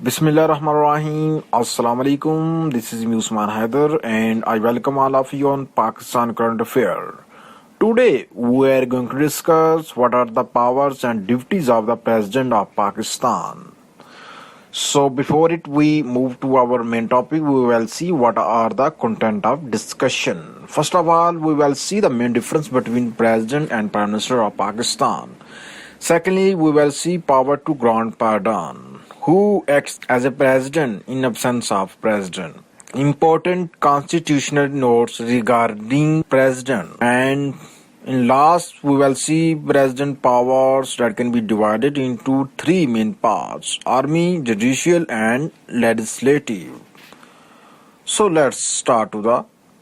Bismillah ar-Rahman ar-Rahim. Assalamu alaikum. This is me Usman Haider and I welcome all of you on Pakistan Current Affair. Today we are going to discuss what are the powers and duties of the President of Pakistan. So before we move to our main topic, we will see what are the content of discussion. First of all, we will see the main difference between President and Prime Minister of Pakistan. Secondly, we will see power to grant pardon. Who acts as a president in absence of president? Important constitutional notes regarding president. And in last, we will see president powers that can be divided into three main parts: army, judicial and legislative. So let's start to the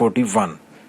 41.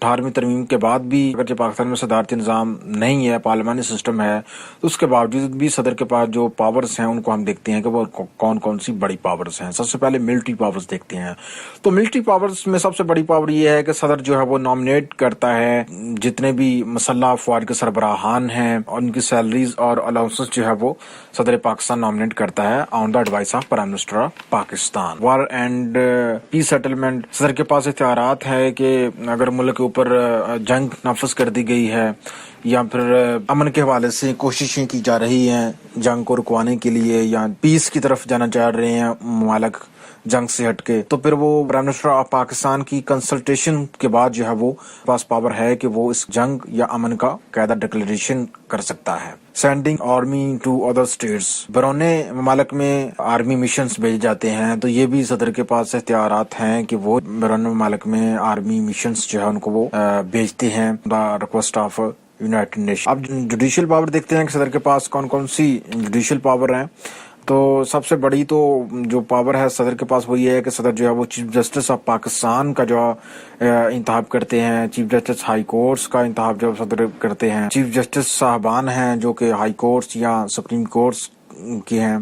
18ویں ترمیم کے بعد بھی اگرچہ پاکستان میں صدارتی نظام نہیں ہے، پارلیمانی سسٹم ہے، تو اس کے باوجود بھی صدر کے پاس جو پاورز ہیں ان کو ہم دیکھتے ہیں کہ وہ کون کون سی بڑی پاورز ہیں. سب سے پہلے ملٹری پاورز دیکھتے ہیں. تو ملٹری پاورز میں سب سے بڑی پاور یہ ہے کہ صدر جو ہے وہ نامنیٹ کرتا ہے جتنے بھی مسلح افواج کے سربراہان ہیں، ان کی سیلریز اور الاؤنسز جو ہے وہ صدر پاکستان نامنیٹ کرتا ہے on the advice of prime minister of Pakistan. War and peace settlement, صدر کے پاس اختیارات ہے کہ اگر ملک کے اوپر جنگ نافذ کر دی گئی ہے یا پھر امن کے حوالے سے کوششیں کی جا رہی ہیں جنگ کو رکوانے کے لیے یا پیس کی طرف جانا چاہ رہے ہیں ممالک جنگ سے ہٹ کے، تو پھر وہ پرائم منسٹر آف پاکستان کی کنسلٹیشن کے بعد جو ہے وہ پاس پاور ہے کہ وہ اس جنگ یا امن کا قاعدہ ڈکلیریشن کر سکتا ہے. Sending army to other states, بیرون ممالک میں آرمی مشنز بھیجے جاتے ہیں، تو یہ بھی صدر کے پاس اختیارات ہیں کہ وہ بیرون ممالک میں آرمی مشنز جو ہے ان کو وہ بھیجتے ہیں the request of United nation. اب جوڈیشل پاور دیکھتے ہیں کہ صدر کے پاس کون کون سی جوڈیشل پاور ہیں. تو سب سے بڑی تو جو پاور ہے صدر کے پاس وہ یہ ہے کہ صدر جو ہے وہ چیف جسٹس آف پاکستان کا جو انتخاب کرتے ہیں. چیف جسٹس ہائی کورٹس کا انتخاب جو صدر کرتے ہیں. چیف جسٹس صاحبان ہیں جو کہ ہائی کورٹس یا سپریم کورٹس کے ہیں،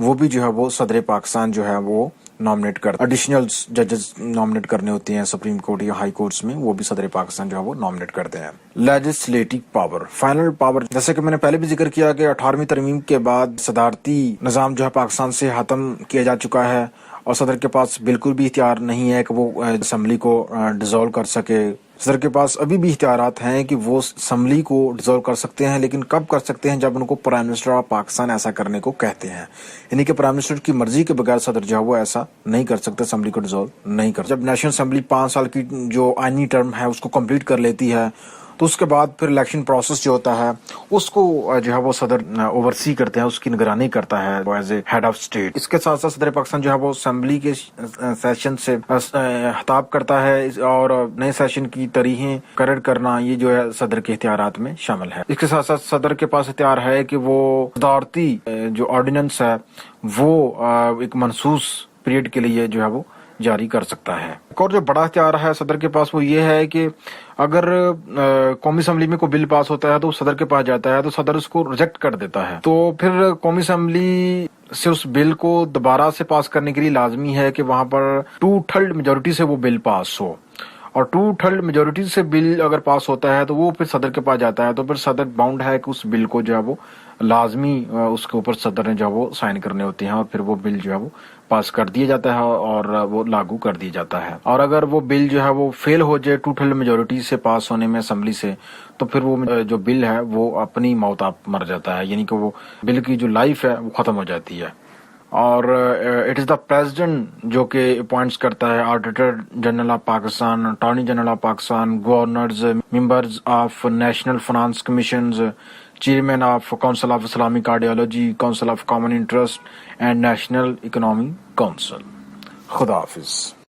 وہ بھی جو ہے وہ صدر پاکستان جو ہے وہ نامنیٹ کرتے ہیں. ایڈیشنل ججز نامنیٹ کرنے ہوتے ہیں سپریم کورٹ یا ہائی کورٹس میں، وہ بھی صدر پاکستان جو ہے وہ نامنیٹ کرتے ہیں. لیجسلیٹو پاور، فائنل پاور، جیسے کہ میں نے پہلے بھی ذکر کیا کہ 18ویں ترمیم کے بعد صدارتی نظام جو ہے پاکستان سے ختم کیا جا چکا ہے اور صدر کے پاس بالکل بھی اختیار نہیں ہے کہ وہ اسمبلی کو ڈیزولو کر سکے. صدر کے پاس ابھی بھی اختیارات ہیں کہ وہ اسمبلی کو ڈیزولو کر سکتے ہیں، لیکن کب کر سکتے ہیں؟ جب ان کو پرائم منسٹر آف پاکستان ایسا کرنے کو کہتے ہیں. یعنی کہ پرائم منسٹر کی مرضی کے بغیر صدر جو ہے وہ ایسا نہیں کر سکتے، اسمبلی کو ڈیزولو نہیں کر سکتے. جب نیشنل اسمبلی 5 سال کی جو آئینی ٹرم ہے اس کو کمپلیٹ کر لیتی ہے تو اس کے بعد پھر الیکشن پروسیس جو ہوتا ہے اس کو جو ہے وہ صدر اوورسی کرتے ہیں، اس کی نگرانی کرتا ہے as a head of state. اس کے ساتھ ساتھ صدر پاکستان جو ہے وہ اسمبلی کے سیشن سے خطاب کرتا ہے اور نئے سیشن کی تاریخیں مقرر کرنا، یہ جو ہے صدر کے اختیارات میں شامل ہے. اس کے ساتھ ساتھ صدر کے پاس اختیار ہے کہ وہ صدارتی جو آرڈیننس ہے وہ ایک منحوس پیریڈ کے لیے جو ہے وہ جاری کر سکتا ہے. ایک اور جو بڑا اختیار ہے صدر کے پاس وہ یہ ہے کہ اگر قومی اسمبلی میں کوئی بل پاس ہوتا ہے تو صدر کے پاس جاتا ہے تو صدر اس کو ریجیکٹ کر دیتا ہے، تو پھر قومی اسمبلی سے اس بل کو دوبارہ سے پاس کرنے کے لیے لازمی ہے کہ وہاں پر 2/3 میجورٹی سے وہ بل پاس ہو، اور 2/3 میجورٹی سے بل اگر پاس ہوتا ہے تو وہ پھر صدر کے پاس جاتا ہے. تو پھر صدر باؤنڈ ہے کہ اس بل کو جو ہے وہ لازمی اس کے اوپر صدر نے جو ہے وہ سائن کرنے ہوتے ہیں اور پھر وہ بل جو ہے وہ پاس کر دیا جاتا ہے اور وہ لاگو کر دیا جاتا ہے. اور اگر وہ بل جو ہے وہ فیل ہو جائے 2/3 میجورٹی سے پاس ہونے میں اسمبلی سے، تو پھر وہ جو بل ہے وہ اپنی موت آپ مر جاتا ہے، یعنی کہ وہ بل کی جو لائف ہے وہ ختم ہو جاتی ہے. اور اٹ از دا پریزیڈنٹ جو کہ اپوائنٹس کرتا ہے auditor general of Pakistan, attorney general of Pakistan, governors, members of national finance commissions, chairman of council of Islamic ideology, council of common interest and national economy council. خدا حافظ.